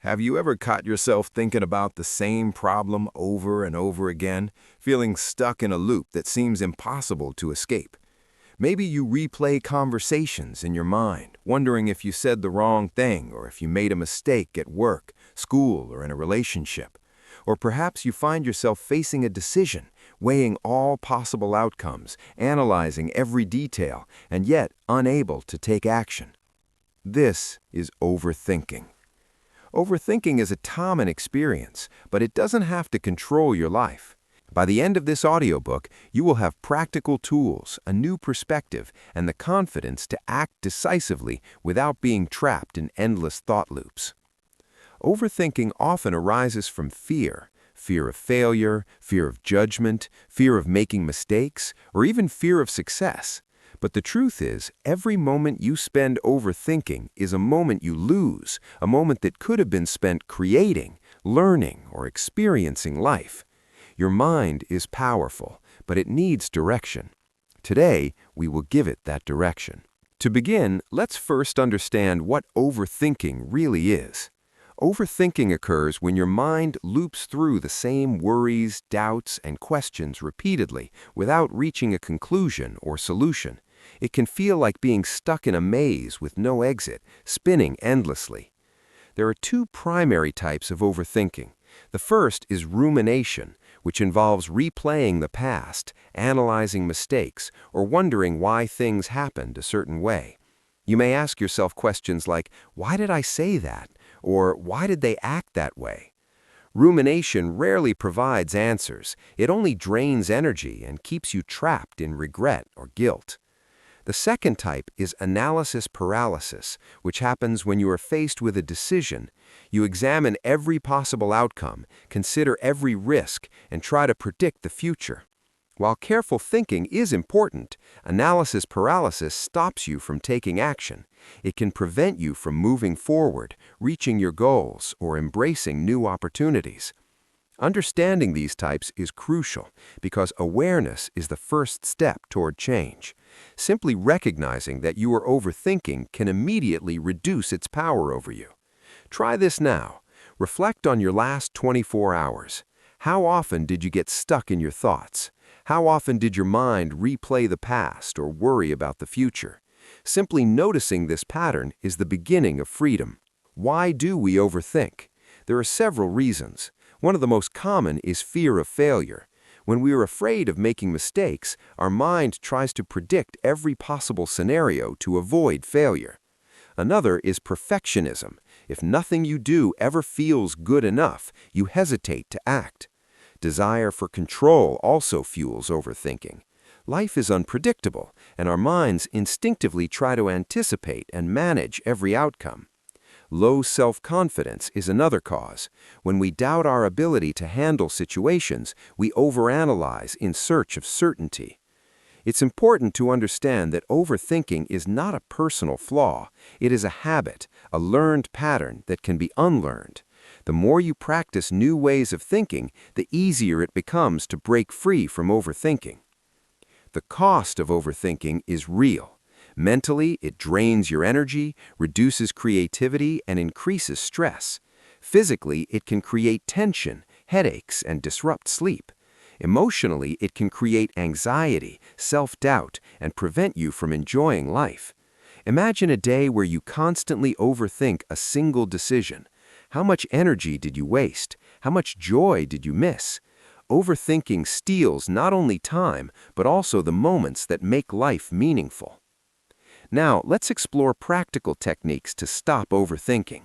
Have you ever caught yourself thinking about the same problem over and over again, feeling stuck in a loop that seems impossible to escape? Maybe you replay conversations in your mind, wondering if you said the wrong thing or if you made a mistake at work, school, or in a relationship. Or perhaps you find yourself facing a decision, weighing all possible outcomes, analyzing every detail, and yet unable to take action. This is overthinking. Overthinking is a common experience, but it doesn't have to control your life. By the end of this audiobook, you will have practical tools, a new perspective, and the confidence to act decisively without being trapped in endless thought loops. Overthinking often arises from fear of failure, fear of judgment, fear of making mistakes, or even fear of success. But the truth is, every moment you spend overthinking is a moment you lose, a moment that could have been spent creating, learning, or experiencing life. Your mind is powerful, but it needs direction. Today, we will give it that direction. To begin, let's first understand what overthinking really is. Overthinking occurs when your mind loops through the same worries, doubts, and questions repeatedly without reaching a conclusion or solution. It can feel like being stuck in a maze with no exit, spinning endlessly. There are two primary types of overthinking. The first is rumination, which involves replaying the past, analyzing mistakes, or wondering why things happened a certain way. You may ask yourself questions like, "Why did I say that?" or "Why did they act that way?" Rumination rarely provides answers. It only drains energy and keeps you trapped in regret or guilt. The second type is analysis paralysis, which happens when you are faced with a decision. You examine every possible outcome, consider every risk, and try to predict the future. While careful thinking is important, analysis paralysis stops you from taking action. It can prevent you from moving forward, reaching your goals, or embracing new opportunities. Understanding these types is crucial because awareness is the first step toward change. Simply recognizing that you are overthinking can immediately reduce its power over you. Try this now. Reflect on your last 24 hours. How often did you get stuck in your thoughts? How often did your mind replay the past or worry about the future? Simply noticing this pattern is the beginning of freedom. Why do we overthink? There are several reasons. One of the most common is fear of failure. When we are afraid of making mistakes, our mind tries to predict every possible scenario to avoid failure. Another is perfectionism. If nothing you do ever feels good enough, you hesitate to act. Desire for control also fuels overthinking. Life is unpredictable, and our minds instinctively try to anticipate and manage every outcome. Low self-confidence is another cause. When we doubt our ability to handle situations, we overanalyze in search of certainty. It's important to understand that overthinking is not a personal flaw. It is a habit, a learned pattern that can be unlearned. The more you practice new ways of thinking, the easier it becomes to break free from overthinking. The cost of overthinking is real. Mentally, it drains your energy, reduces creativity, and increases stress. Physically, it can create tension, headaches, and disrupt sleep. Emotionally, it can create anxiety, self-doubt, and prevent you from enjoying life. Imagine a day where you constantly overthink a single decision. How much energy did you waste? How much joy did you miss? Overthinking steals not only time, but also the moments that make life meaningful. Now, let's explore practical techniques to stop overthinking.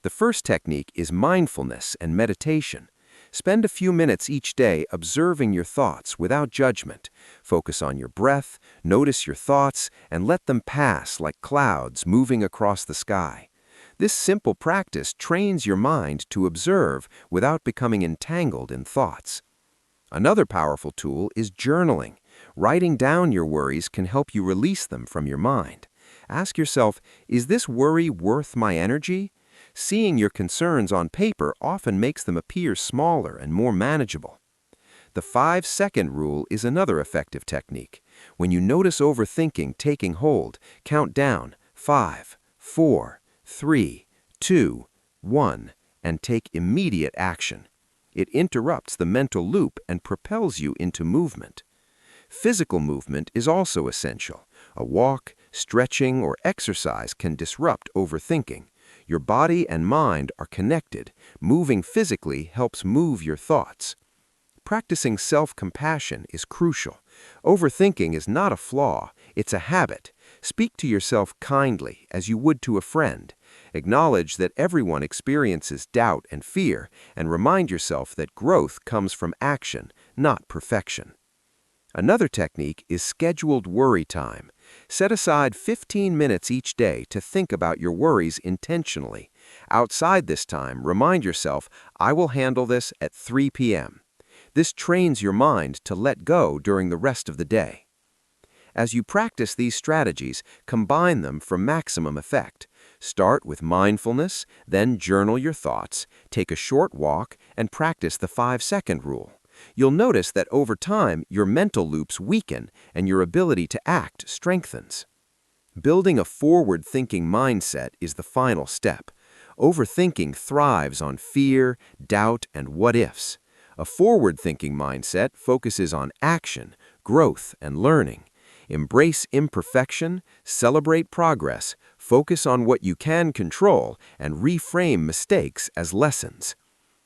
The first technique is mindfulness and meditation. Spend a few minutes each day observing your thoughts without judgment. Focus on your breath, notice your thoughts, and let them pass like clouds moving across the sky. This simple practice trains your mind to observe without becoming entangled in thoughts. Another powerful tool is journaling. Writing down your worries can help you release them from your mind. Ask yourself, is this worry worth my energy? Seeing your concerns on paper often makes them appear smaller and more manageable. The 5-second rule is another effective technique. When you notice overthinking taking hold, count down 5, 4, 3, 2, 1, and take immediate action. It interrupts the mental loop and propels you into movement. Physical movement is also essential. A walk, stretching, or exercise can disrupt overthinking. Your body and mind are connected. Moving physically helps move your thoughts. Practicing self-compassion is crucial. Overthinking is not a flaw, it's a habit. Speak to yourself kindly, as you would to a friend. Acknowledge that everyone experiences doubt and fear, and remind yourself that growth comes from action, not perfection. Another technique is scheduled worry time. Set aside 15 minutes each day to think about your worries intentionally. Outside this time, remind yourself, I will handle this at 3 p.m. This trains your mind to let go during the rest of the day. As you practice these strategies, combine them for maximum effect. Start with mindfulness, then journal your thoughts, take a short walk, and practice the 5-second rule. You'll notice that over time, your mental loops weaken and your ability to act strengthens. Building a forward-thinking mindset is the final step. Overthinking thrives on fear, doubt, and what-ifs. A forward-thinking mindset focuses on action, growth, and learning. Embrace imperfection, celebrate progress, focus on what you can control, and reframe mistakes as lessons.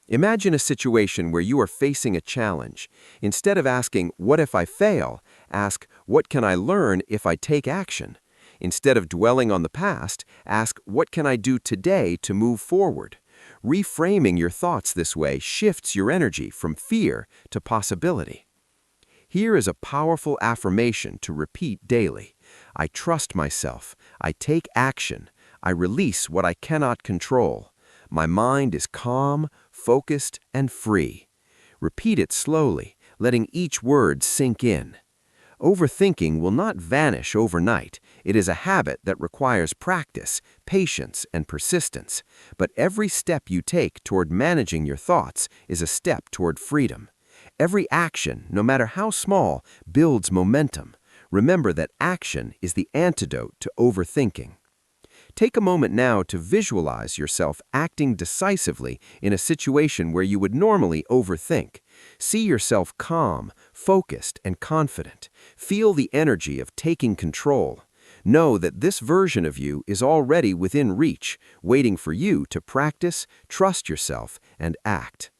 Imagine a situation where you are facing a challenge. Instead of asking, "What if I fail?" ask, "What can I learn if I take action?" Instead of dwelling on the past, ask, "What can I do today to move forward?" Reframing your thoughts this way shifts your energy from fear to possibility. Here is a powerful affirmation to repeat daily. I trust myself. I take action. I release what I cannot control. My mind is calm, focused, and free. Repeat it slowly, letting each word sink in. Overthinking will not vanish overnight. It is a habit that requires practice, patience, and persistence. But every step you take toward managing your thoughts is a step toward freedom. Every action, no matter how small, builds momentum. Remember that action is the antidote to overthinking. Take a moment now to visualize yourself acting decisively in a situation where you would normally overthink. See yourself calm, focused, and confident. Feel the energy of taking control. Know that this version of you is already within reach, waiting for you to practice, trust yourself, and act.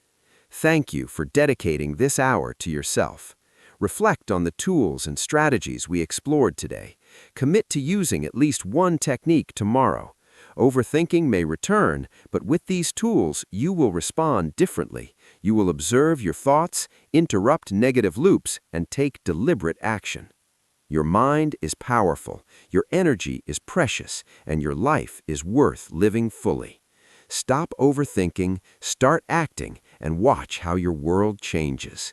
Thank you for dedicating this hour to yourself. Reflect on the tools and strategies we explored today. Commit to using at least one technique tomorrow. Overthinking may return, but with these tools, you will respond differently. You will observe your thoughts, interrupt negative loops, and take deliberate action. Your mind is powerful, your energy is precious, and your life is worth living fully. Stop overthinking, start acting, and watch how your world changes.